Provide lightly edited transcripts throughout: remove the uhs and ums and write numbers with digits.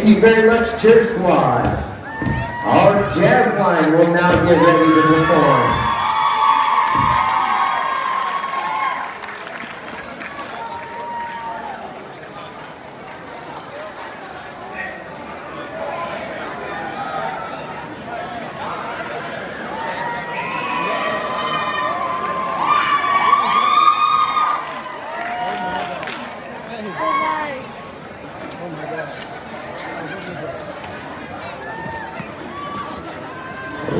Thank you very much, cheer squad. Our jazz line will now get ready to perform.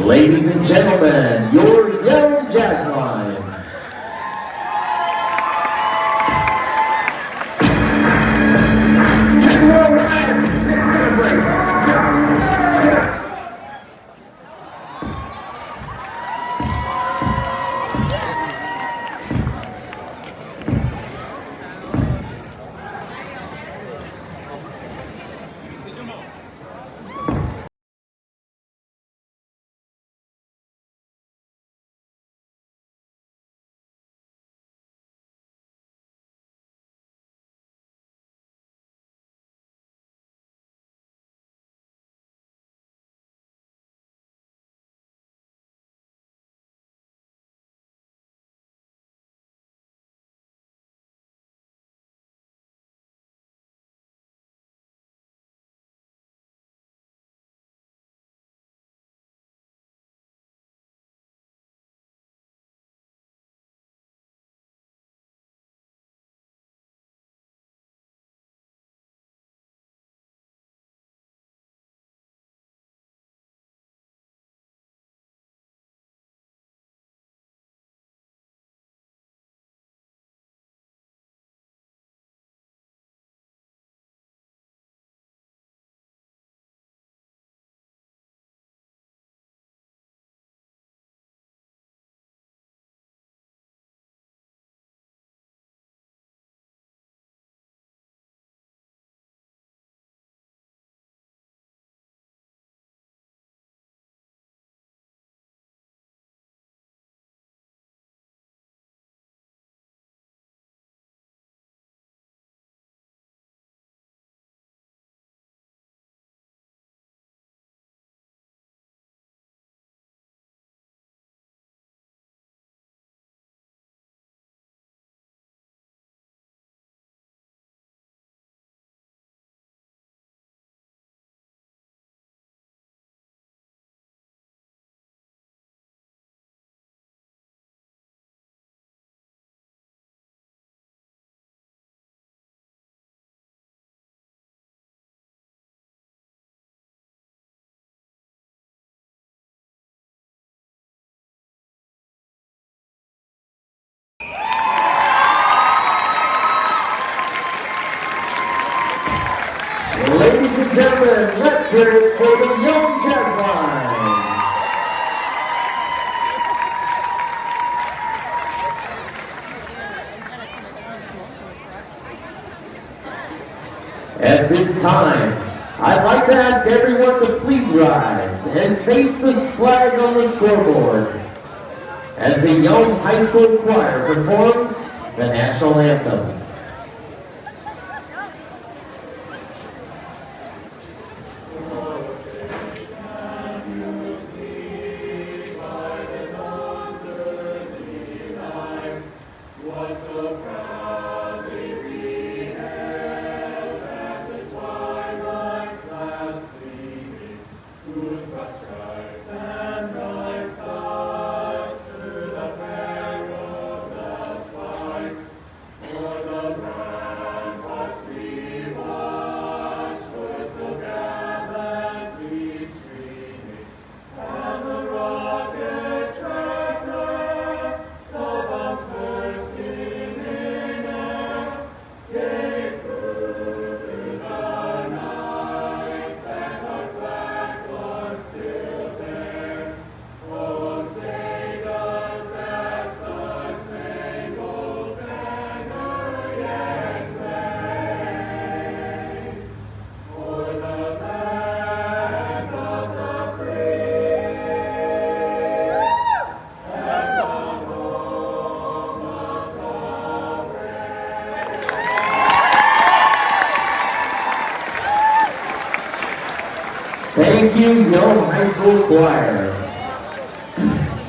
Ladies and gentlemen, your Yelm Jazz Line. Ladies and gentlemen, let's hear it for the Yelm Jazz Line. At this time, I'd like to ask everyone to please rise and face the flag on the scoreboard as the Yelm High School Choir performs the national anthem. Thank you, Yelm High School Choir.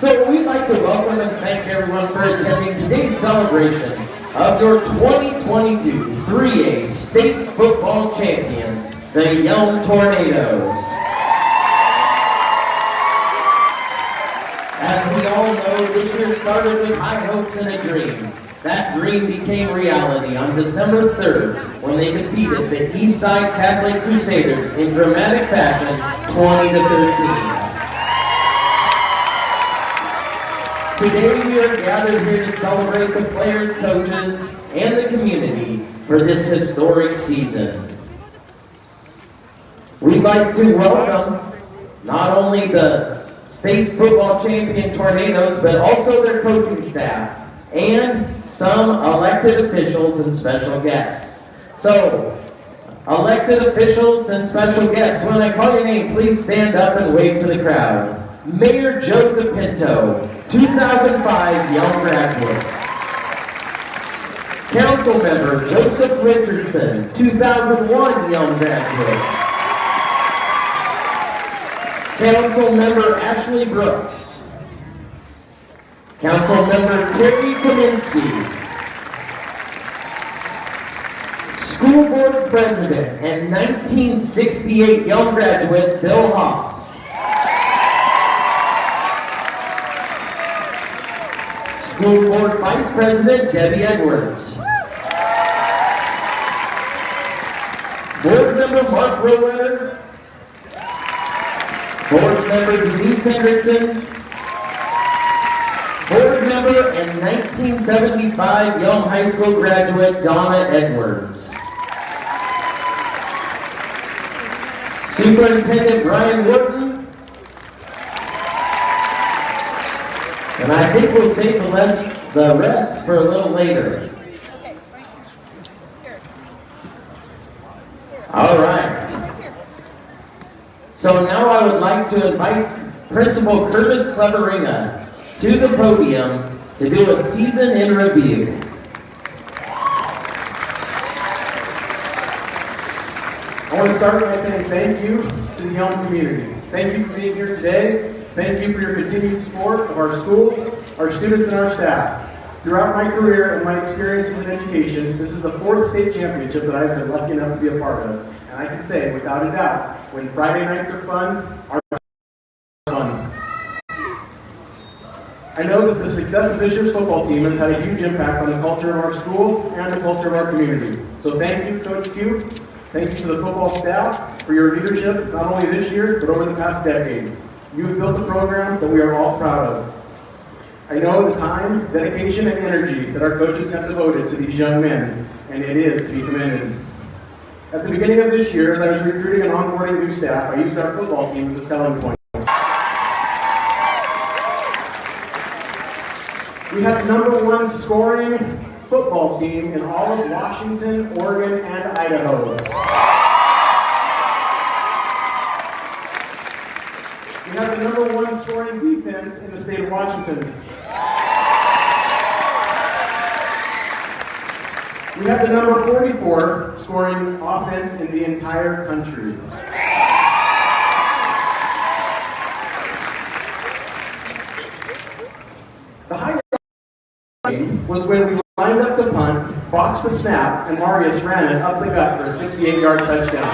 So we'd like to welcome and thank everyone for attending today's celebration of your 2022 3A State Football Champions, the Yelm Tornadoes. As we all know, this year started with high hopes and a dream. That dream became reality on December 3rd when they defeated the Eastside Catholic Crusaders in dramatic fashion, 20-13. Today we are gathered here to celebrate the players, coaches, and the community for this historic season. We'd like to welcome not only the state football champion Tornadoes, but also their coaching staff and some elected officials and special guests. So, elected officials and special guests, when I call your name, please stand up and wave to the crowd. Mayor Joe DePinto, 2005 Yelm graduate. Council member Joseph Richardson, 2001 Yelm graduate. Council member Ashley Brooks. Council member Terry Kaminsky. School board president and 1968 Yelm graduate Bill Haas. School board vice president Debbie Edwards. Board member Mark Rowetter. Board member Denise Hendrickson. Board member and 1975 Yelm High School graduate Donna Edwards. Superintendent Brian Wharton. And I think we'll save the rest for a little later. All right. So now I would like to invite Principal Curtis Cleveringa to the podium to do a season in review. I want to start by saying thank you to the Yelm community. Thank you for being here today. Thank you for your continued support of our school, our students, and our staff. Throughout my career and my experiences in education, this is the 4th state championship that I've been lucky enough to be a part of. And I can say, without a doubt, when Friday nights are fun, our fun. I know that the success of this year's football team has had a huge impact on the culture of our school and the culture of our community. So thank you, Coach Q. Thank you to the football staff for your leadership, not only this year, but over the past decade. You have built a program that we are all proud of. I know the time, dedication, and energy that our coaches have devoted to these young men, and it is to be commended. At the beginning of this year, as I was recruiting and onboarding new staff, I used our football team as a selling point. We have the #1 scoring football team in all of Washington, Oregon, and Idaho. We have the #1 scoring defense in the state of Washington. We have the number 44 scoring offense in the entire country. The highlight was when we lined up to punt, boxed the snap, and Marius ran it up the gut for a 68-yard touchdown.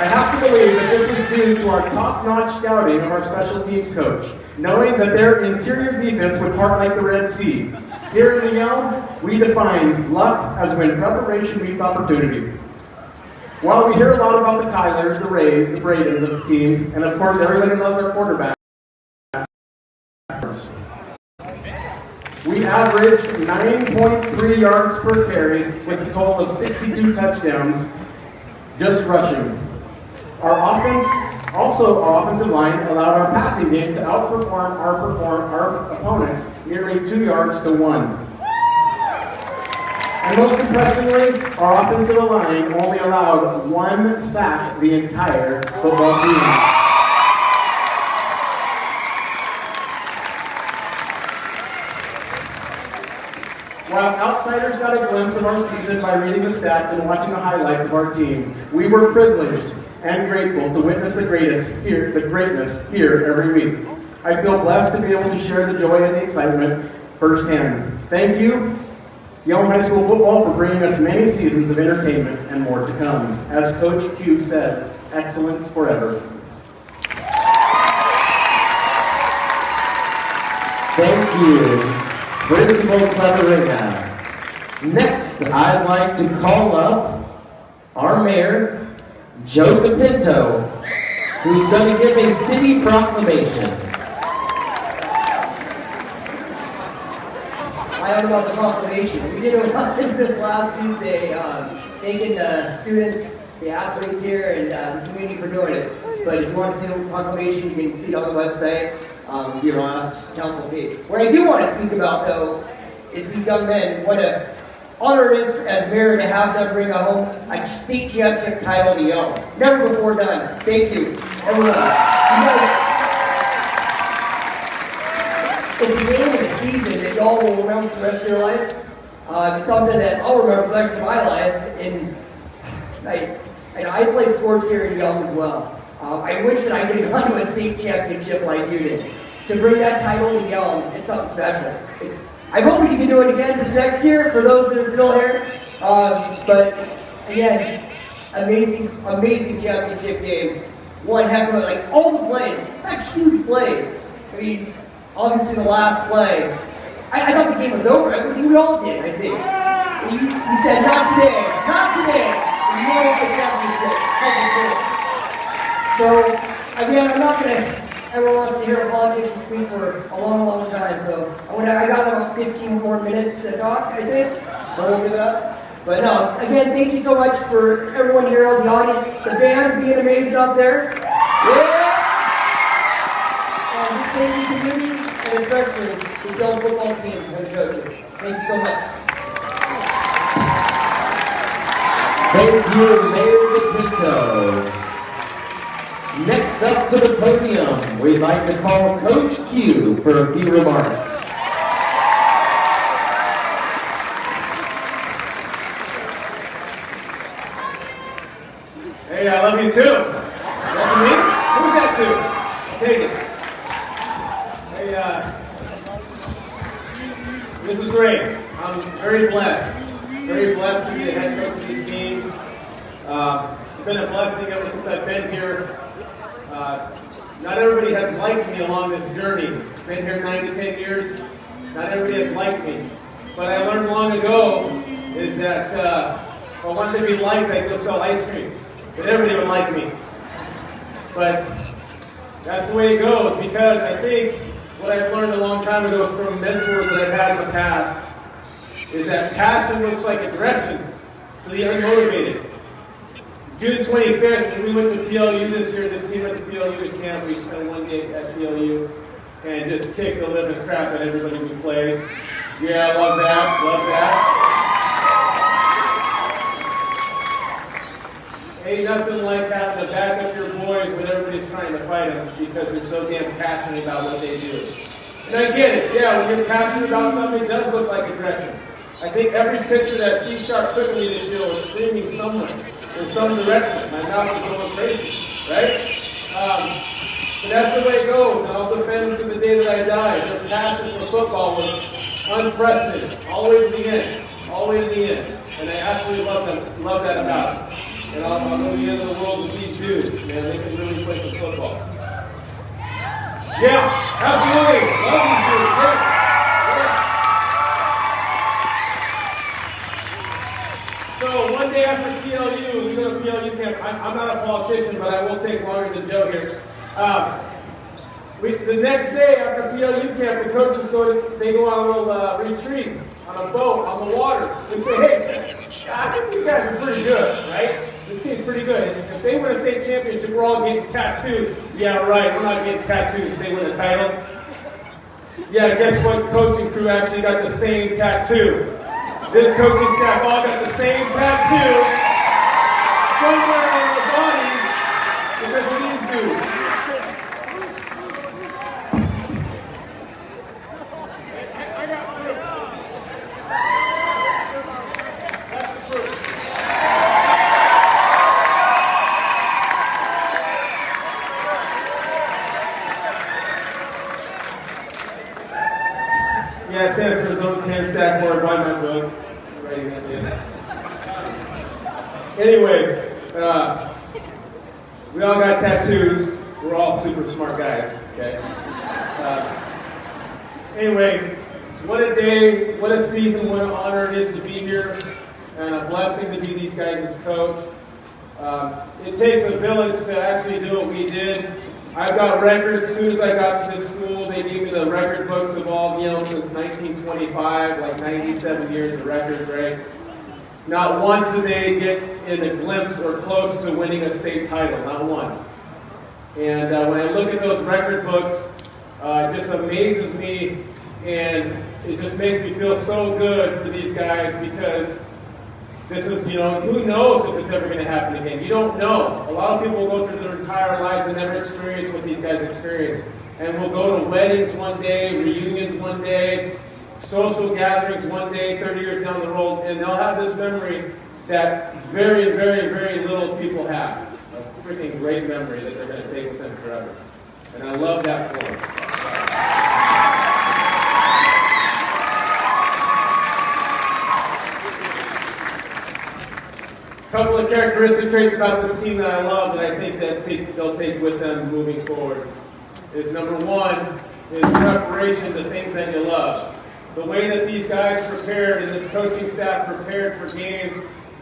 I have to believe that this was due to our top-notch scouting of our special teams coach, knowing that their interior defense would part like the Red Sea. Here in the Yelm, we define luck as when preparation meets opportunity. While we hear a lot about the Kylers, the Rays, the Bradens of the team, and of course everybody loves our quarterback, we averaged 9.3 yards per carry with a total of 62 touchdowns just rushing. Our offensive line allowed our passing game to outperform our opponents nearly 2 yards to 1. And most impressively, our offensive line only allowed 1 sack the entire football season. While outsiders got a glimpse of our season by reading the stats and watching the highlights of our team, we were privileged and grateful to witness the greatness here every week. I feel blessed to be able to share the joy and the excitement firsthand. Thank you, Yelm High School Football, for bringing us many seasons of entertainment and more to come. As Coach Q says, excellence forever. Thank you, Principal Cleverina. Next, I'd like to call up our Mayor, Joe DePinto, who's going to give a city proclamation. I don't know about the proclamation. We did a lot this last Tuesday, thanking the students, the athletes here, and the community for doing it. But if you want to see the proclamation, you can see it on the website, your last council page. What I do want to speak about, though, is these young men. What an honor it is as mayor to have them bring home a state championship title to Yelm. Never before done. Thank you, everyone. It's a game and a season that y'all will remember for the rest of your lives. It's something that I'll remember for the rest of my life. And I played sports here in Yelm as well. I wish that I could have gone to a state championship like you did. To bring that title to Yelm, it's something special. I'm hoping you can do it again this next year for those that are still here. But again, amazing championship game. One heck of a, all the plays, such huge plays. I mean, obviously the last play, I thought the game was over. I mean, we all did, I think. He said, not today, not today. And you won the championship. So, again, I'm not going to, everyone wants to hear a politician speak for a long time. So, I got about 15 more minutes to talk, I think. But we'll give it up. But no, again, thank you so much for everyone here, all the audience, the band being amazing out there. Yeah! This safety community, and especially the Yelm football team and the coaches. Thank you so much. Thank you, Mayor DePinto. Next up to the podium, we'd like to call Coach Q for a few remarks. Hey, I love you too. Love me? Who's that to? I'll take it. Hey, this is great. I'm very blessed. Very blessed to be the head coach of this team. It's been a blessing ever since I've been here. Not everybody has liked me along this journey. Been here 9 to 10 years. Not everybody has liked me. But I learned long ago is that if I want to be liked, I go sell ice cream. But everybody would like me. But that's the way it goes, because I think what I've learned a long time ago from mentors that I've had in the past is that passion looks like aggression to the unmotivated. June 25th, when we went to PLU this year, this team went to PLU at camp. We spent one day at PLU and just kicked the living crap at everybody we played. Yeah, love that, love that. Ain't nothing like having to back up your boys when everybody's trying to fight them because they're so damn passionate about what they do. And I get it, yeah, when you're passionate about something, it does look like aggression. I think every picture that C Sharp took me this year was screaming somewhere, in some direction. My mouth was going crazy, right? But that's the way it goes, and I'll defend them to the day that I die. Their passion for football was unprecedented, always the end, always the end. And I absolutely love that about it. And I'll go to the end of the world with these dudes, man. They can really play some football. Yeah, absolutely. Love these dudes. Yes. Yeah. So one day after PLU, we go to PLU camp. I'm not a politician, but I will take longer than Joe here. The next day after PLU camp, the coaches go on a little retreat on a boat on the water. They say, hey, I think these guys are pretty good, right? This team's pretty good. If they win a state championship, we're all getting tattoos. Yeah, right, we're not getting tattoos if they win a title. Yeah, guess what? Coaching crew actually got the same tattoo. This coaching staff all got the same tattoo somewhere on their bodies because of these dudes. We all got tattoos. We're all super smart guys, okay? Anyway, what a day, what a season, what an honor it is to be here, and a blessing to be these guys' coach. It takes a village to actually do what we did. I've got records. As soon as I got to this school, they gave me the record books of all, since 1925, like 97 years of records, right? Not once did they get in a glimpse or close to winning a state title, not once. And when I look at those record books, it just amazes me, and it just makes me feel so good for these guys, because this is, who knows if it's ever going to happen again? You don't know. A lot of people go through their entire lives and never experience what these guys experienced. And we'll go to weddings one day, reunions one day, social gatherings one day, 30 years down the road, and they'll have this memory that very, very, very little people have. A freaking great memory that they're going to take with them forever. And I love that for them. A couple of characteristic traits about this team that I love that I think that they'll take with them moving forward is, number one, is preparation to things that you love. The way that these guys prepared and this coaching staff prepared for games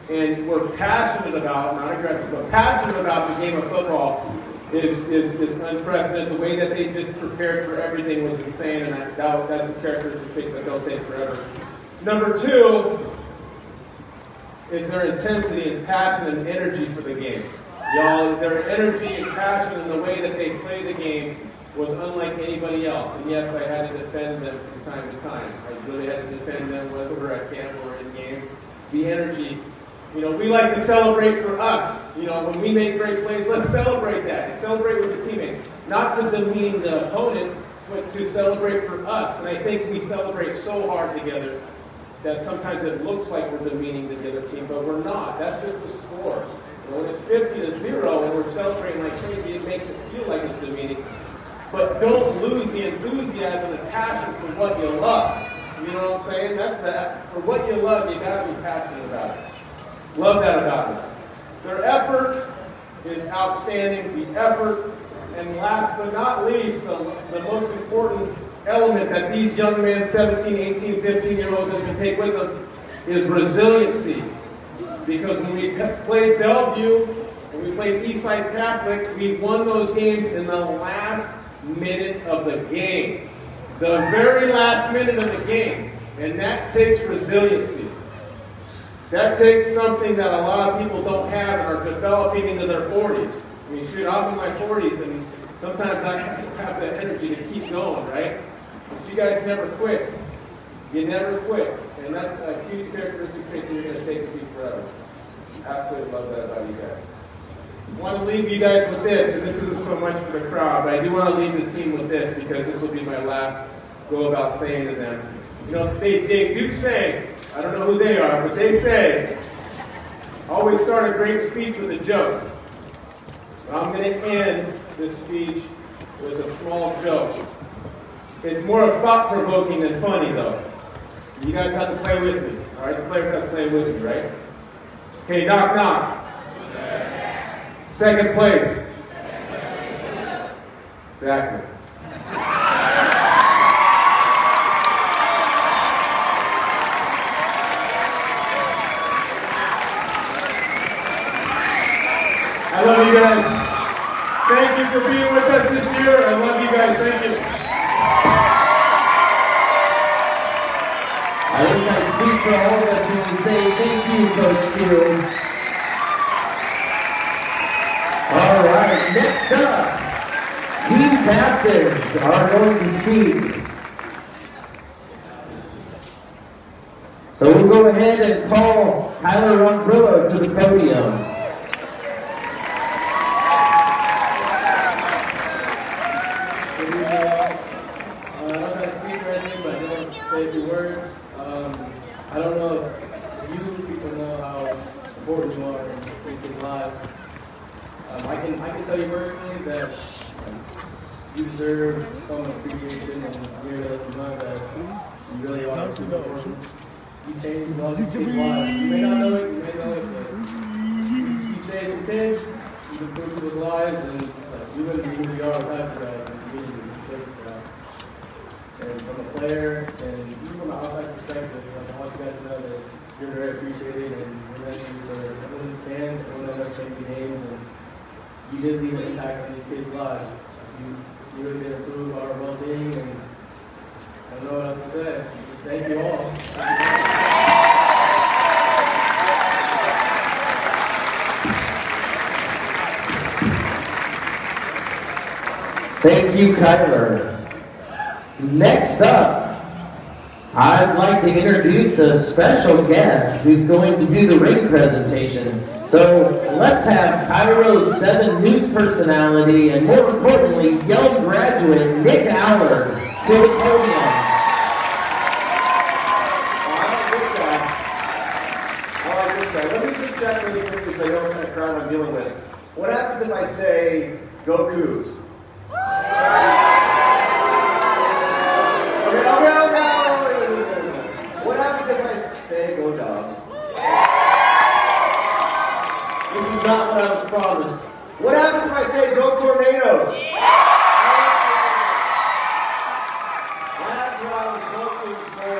and were passionate about, not aggressive, but passionate about the game of football is unprecedented. The way that they just prepared for everything was insane, and that's a characteristic trait that they'll take forever. Number two, it's their intensity and passion and energy for the game. Their energy and passion and the way that they play the game was unlike anybody else. And yes, I had to defend them from time to time. I really had to defend them whether we're at camp or in games. The energy, we like to celebrate for us. When we make great plays, let's celebrate that and celebrate with the teammates. Not to demean the opponent, but to celebrate for us. And I think we celebrate so hard together that sometimes it looks like we're demeaning the other team, but we're not. That's just the score. When it's 50-0 and we're celebrating like crazy, it makes it feel like it's demeaning. But don't lose the enthusiasm and passion for what you love. You know what I'm saying? That's that. For what you love, you got to be passionate about it. Love that about them. Their effort is outstanding. The effort, and last but not least, the most important element that these young men, 17, 18, 15-year-olds, can take with them is resiliency. Because when we played Bellevue and we played Eastside Catholic, we won those games in the last minute of the game. The very last minute of the game. And that takes resiliency. That takes something that a lot of people don't have and are developing into their 40s. I mean, shoot, I'm in my 40s, and sometimes I have the energy to keep going, right? But you guys never quit. You never quit. And that's a huge characteristic trait that you're going to take with you forever. Absolutely love that about you guys. I want to leave you guys with this, and this isn't so much for the crowd, but I do want to leave the team with this, because this will be my last go about saying to them. They do say, I don't know who they are, but they say, always start a great speech with a joke. But I'm going to end this speech with a small joke. It's more thought-provoking than funny, though. So you guys have to play with me. All right, the players have to play with me, right? Okay, knock, knock. Second place. Exactly. I love you guys. Thank you for being with us this year. I love you guys. Thank you. I think I speak for all of us when we say thank you, Coach Q. All right, next up, team captains are going to speak. So we'll go ahead and call Tyler Umbrella to the podium. I don't know if you people know how important you are in people's lives. I can tell you personally that you deserve some appreciation, and I'm here to let you know that you really are super important. You changed all these people's lives. You may not know it, but you say saved some kids, you've improved people's lives, and we wouldn't be who we are without you guys. And from a player, and even from an outside perspective, I want you guys to know that you're very appreciated, and we're thank you for everyone in the stands, everyone that knows the games, and you did leave an impact on these kids' lives. You really did improve our well-being, and I don't know what else to say. Just thank you all. Thank you, Kyler. Next up, I'd like to introduce a special guest who's going to do the ring presentation. So let's have Cairo's 7 News personality and, more importantly, Yelm graduate Nick Allard to the podium. I like this guy. Let me just check really quickly so you know what kind of crowd I'm dealing with. What happens if I say, go Cougs? What happens if I say go Dogs? This is not what I was promised. What happens if I say go Tornadoes? That's what I was looking for.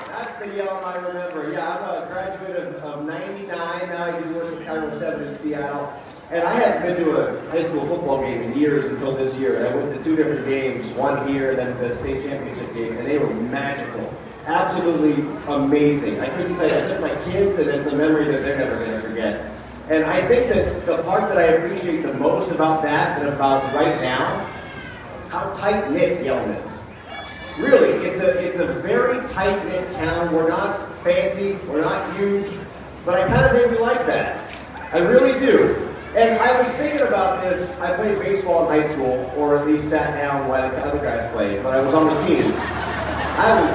That's the Yelm I remember. Yeah, I'm a graduate of 99. Now I do work at Cairo 7 in Seattle. And I hadn't been to a high school football game in years until this year. I went to 2 different games, one here, then the state championship game, and they were magical. Absolutely amazing. I couldn't tell you, I took my kids, and it's a memory that they're never going to forget. And I think that the part that I appreciate the most about that and about right now, how tight-knit Yelm is. Really, it's a very tight-knit town. We're not fancy, we're not huge, but I kind of think we like that. I really do. And I was thinking about this. I played baseball in high school, or at least sat down while the other guys played, but I was on the team. I was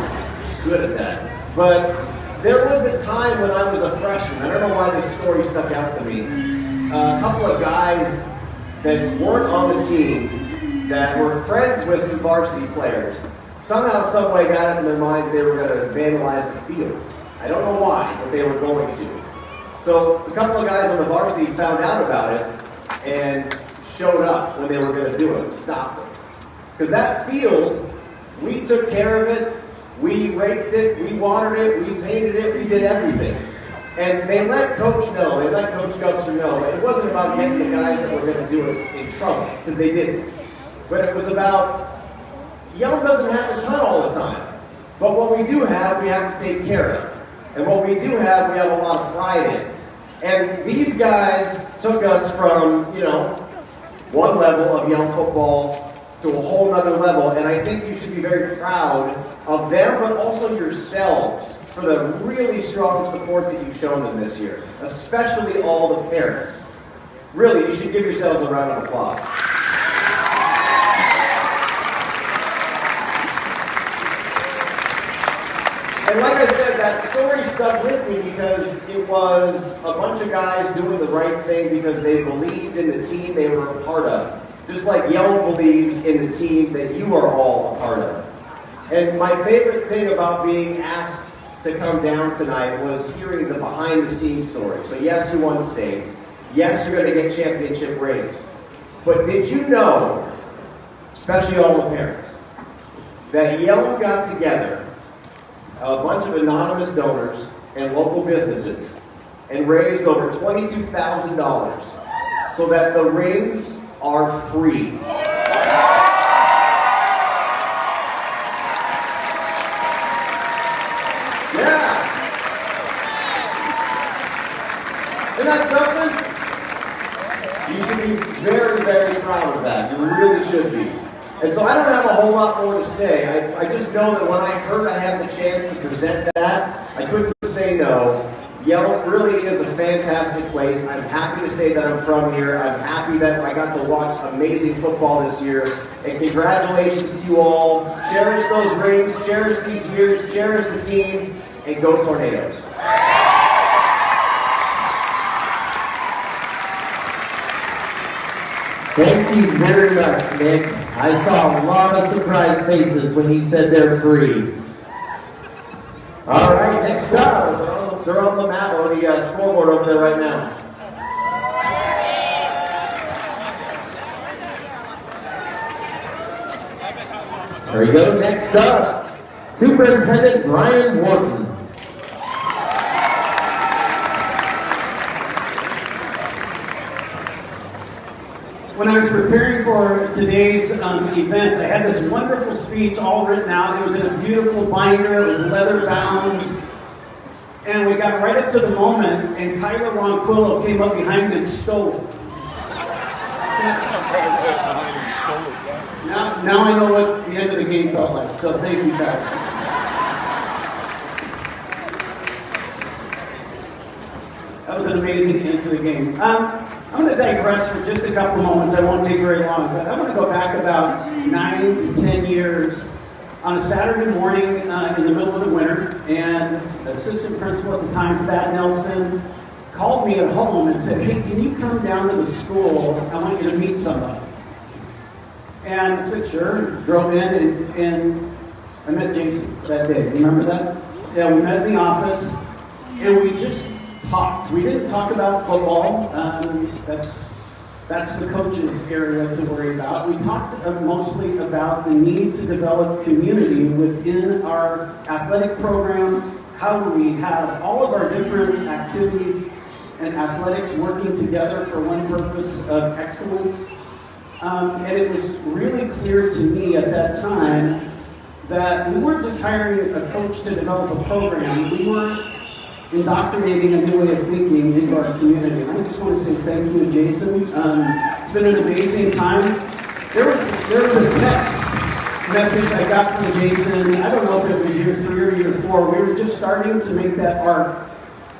good at that. But there was a time when I was a freshman. I don't know why this story stuck out to me. A couple of guys that weren't on the team that were friends with some varsity players somehow, some way got it in their mind that they were going to vandalize the field. I don't know why, but they were going to. So a couple of guys on the varsity found out about it and showed up when they were going to do it and stopped it. Because that field, we took care of it, we raked it, we watered it, we painted it, we did everything. And they let Coach know, they let Coach Gubser know. It wasn't about getting the guys that were going to do it in trouble, because they didn't. But it was about, Yelm doesn't have a ton all the time. But what we do have, we have to take care of. And what we do have, we have a lot of pride in. And these guys took us from, one level of Yelm football to a whole other level. And I think you should be very proud of them, but also yourselves for the really strong support that you've shown them this year, especially all the parents. Really, you should give yourselves a round of applause. And like I said, that story stuck with me because it was a bunch of guys doing the right thing because they believed in the team they were a part of. Just like Yelm believes in the team that you are all a part of. And my favorite thing about being asked to come down tonight was hearing the behind-the-scenes story. So yes, you won state. Yes, you're going to get championship rings. But did you know, especially all the parents, that Yelm got together a bunch of anonymous donors and local businesses and raised over $22,000 so that the rings are free. Yeah. Isn't that something? You should be very, very proud of that. You really should be. And so I don't have a whole lot more to say. I just know that when I heard I had the chance to present that, I couldn't say no. Yelm really is a fantastic place. I'm happy to say that I'm from here. I'm happy that I got to watch amazing football this year. And congratulations to you all. Cherish those rings, cherish these years, cherish the team, and go Tornadoes. Thank you very much, Nick. I saw a lot of surprised faces when you said they're free. All right, next up. They're on the map or the scoreboard over there right now. There we go. Next up, Superintendent Brian Wharton. When I was preparing for today's event, I had this wonderful speech all written out. It was in a beautiful binder. It was leather bound. And we got right up to the moment, and Kyla Ronquillo came up behind me and stole it. Now I know what the end of the game felt like. So thank you, Kyla. That was an amazing end to the game. I'm going to digress for just a couple moments. I won't take very long, but I want to go back about 9 to 10 years on a Saturday morning in the middle of the winter, and the assistant principal at the time, Thad Nelson, called me at home and said, "Hey, can you come down to the school? I want you to meet somebody." And I said, "Sure." Drove in, and I met Jason that day. Remember that? Yeah, we met in the office, and we just talked. We didn't talk about football. That's the coach's area to worry about. We talked mostly about the need to develop community within our athletic program. How do we have all of our different activities and athletics working together for one purpose of excellence? And it was really clear to me at that time that we weren't just hiring a coach to develop a program. We weren't indoctrinating a new way of thinking into our community. And I just want to say thank you to Jason. It's been an amazing time. There was a text message I got from Jason. I don't know if it was year 3 or year 4. We were just starting to make that arc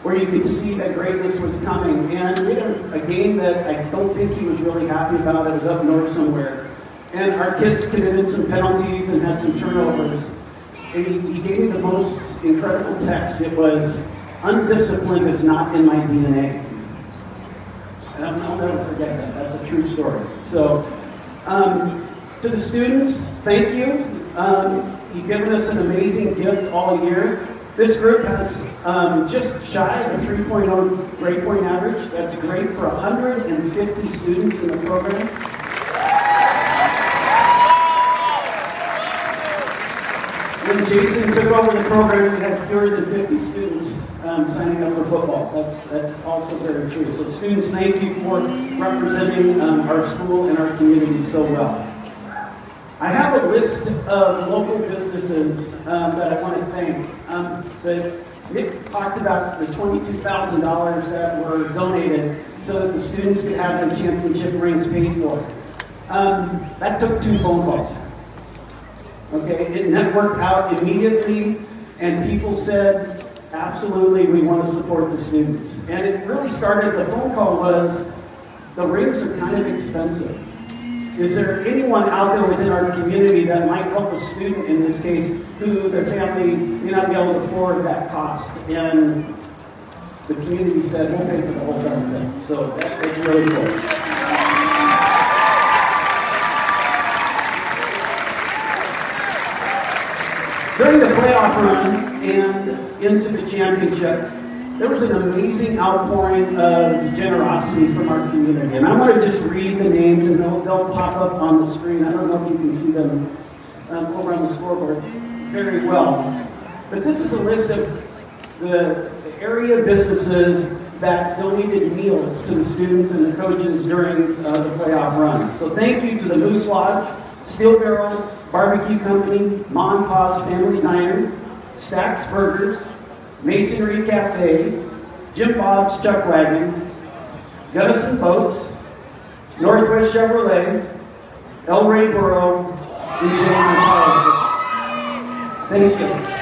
where you could see that greatness was coming. And we had a game that I don't think he was really happy about. It was up north somewhere. And our kids committed some penalties and had some turnovers. And he gave me the most incredible text. It was, "Undisciplined is not in my DNA." And I'll never forget that. That's a true story. So, to the students, thank you. You've given us an amazing gift all year. This group has just shy of a 3.0 grade point average. That's great for 150 students in the program. When Jason took over the program, we had fewer than 50 students signing up for football. That's also very true. So students, thank you for representing our school and our community so well. I have a list of local businesses that I want to thank. Nick talked about the $22,000 that were donated so that the students could have their championship rings paid for. That took 2 phone calls. Okay, it networked out immediately, and people said, absolutely, we want to support the students. And it really started, the phone call was, the rings are kind of expensive. Is there anyone out there within our community that might help a student, in this case, who their family may not be able to afford that cost? And the community said, we'll pay for the whole darn thing. So that's really cool. During the playoff run and into the championship, there was an amazing outpouring of generosity from our community. And I want to just read the names, and they'll pop up on the screen. I don't know if you can see them over on the scoreboard very well. But this is a list of the area businesses that donated meals to the students and the coaches during the playoff run. So thank you to the Moose Lodge, Steel Barrel Barbecue Company, Mon Pa's Family Diner, Stack's Burgers, Masonry Cafe, Jim Bob's Chuck Wagon, Gunnison Boats, Northwest Chevrolet, El Rey Burro, and James College. Thank you.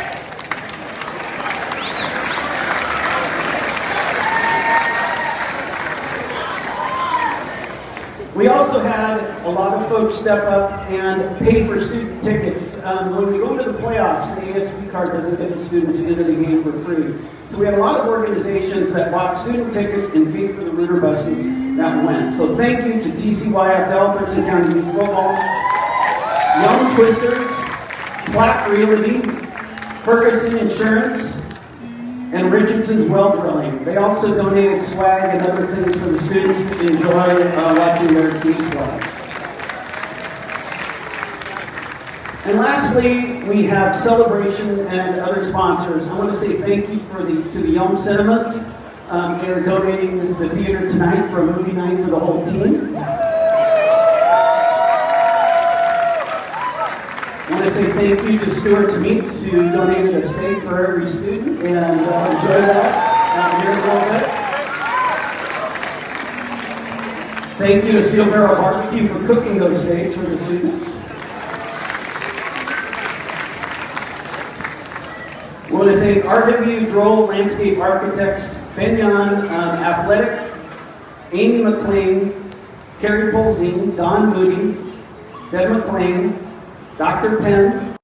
We also had a lot of folks step up and pay for student tickets. When we go into the playoffs, the ASB card doesn't get the students into the game for free. So we had a lot of organizations that bought student tickets and paid for the Rooter buses that went. So thank you to TCYFL, Thurston County Youth Football, Young Twisters, Platt Realty, Ferguson Insurance, and Richardson's Well Drilling. They also donated swag and other things for the students to enjoy watching their team play. And lastly, we have celebration and other sponsors. I want to say thank you to the Yelm Cinemas. They are donating the theater tonight for a movie night for the whole team. I want to say thank you to Stewart's Meats, who donated a steak for every student, and enjoy that here in a little bit. Thank you to Steel Barrel Barbecue for cooking those steaks for the students. I want to thank RW Droll Landscape Architects, Ben Yan Athletic, Amy McLean, Carrie Polzine, Don Moody, Deb McLean, Dr. Penn,